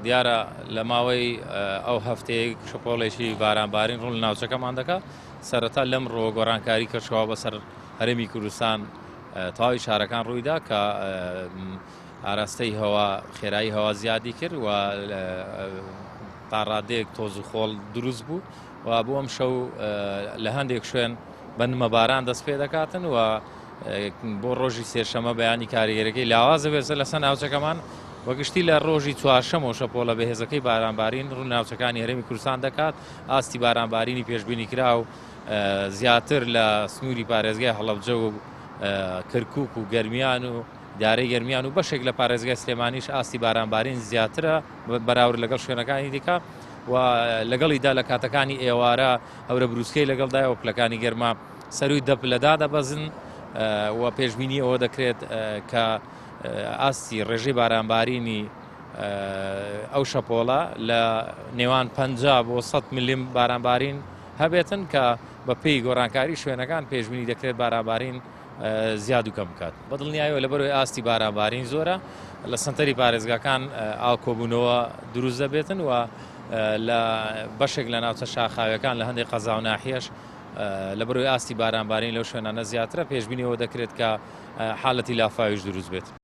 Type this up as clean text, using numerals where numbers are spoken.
دیارە لە ماوەی ئەو هەفتەیەک شپۆڵێکی بارانبارین ڕوون لە ناوچەکەمان دەکات سەرەتا لەم ڕۆ گۆڕانکاری کەشەوە بەسەر هەرێمی کوردستان تەواوی شارەکان ڕوویدا کە ئاراستەی هەوا خێرایی هەوا زیادی کرد و تا ڕادەیەک تۆز و خۆڵ دروست بوو و بۆ ئەم شەو لە هەندێک شوێن بەندمە باران دەست پێ دەکاتن و بۆ ڕۆژی سێشەمە بەیانی کاریگەرەکەی لاوازە بێزە لەسەر ناوچەکەمان وەگشتی لە ڕۆژی چوارشەمە و شەپۆڵە بەهێزەکەی بارانبارین ڕوو ناوچەکانی هەرێمی کوردستان دەکات ئاستی بارانبارینی پێشبینی کرا و زیاتر لە سنووری پارێزگای هەڵەبجە و کەرکووک و گەرمیان و دارەی گەرمیان و بەشێک لە پارێزگای سلێمانیش ئاستی بارانبارین زیاترە بەراورد لەگەڵ شوێنەکانی دیکە و لەگەڵیدا لە کاتەکانی ئێوارە هەورە بروسکەی لەگەڵدای و پلەکانی گەرما سەروی دەپلەدا دەبەزن و پێشبینی ئەوە دەکرێت کە ئاستی ڕێژەی بارانبارینی ئەو شەپۆڵە لە نێوان 50 بۆ 100 میلیم بارانبارین هەبێتن کە بە پێی گۆڕانکاری شوێنەکان پێشبینی دەکرێت بارانبارین زیاد و کەم بکات بەدڵنیایەوە لەبەرەوەی ئاستی بارانبارین زۆرە لە سنتەری پارێزگاکان ئاڵکۆبوونەوە دروست دەبێتن و لە بەشێک لە ناوچە شاخاویەکان لە هەندێک قەزا و ناحیەش لەبەرەوەی ئاستی بارانبارین لەو شوێنانە زیاترە پێشبینیەوە دەکرێت کە حاڵەتی لافاویش دروست بێت.